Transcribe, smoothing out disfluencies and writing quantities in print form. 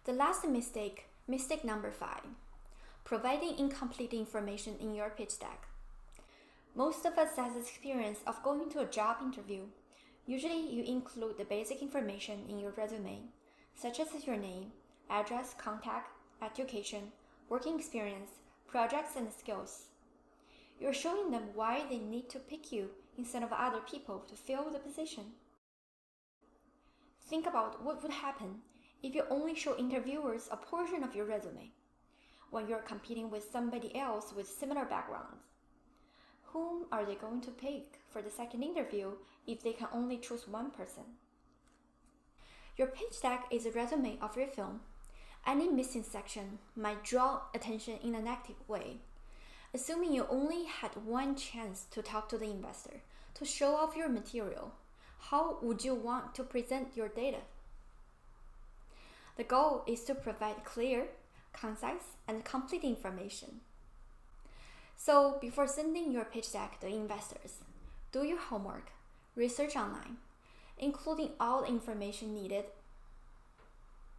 The last mistake, mistake number 5, providing incomplete information in your pitch deck. Most of us has experience of going to a job interview. Usually you include the basic information in your resume, such as your name, address, contact, education, working experience, projects, and skills. You're showing them why they need to pick you instead of other people to fill the position. Think about what would happen if you only show interviewers a portion of your resume when you're competing with somebody else with similar backgrounds. Whom are they going to pick for the second interview if they can only choose one person? Your pitch deck is a resume of your film. Any missing section might draw attention in a negative way. Assuming you only had one chance to talk to the investor, to show off your material, how would you want to present your data? The goal is to provide clear, concise, and complete information. So before sending your pitch deck to investors, do your homework, research online, including all the information needed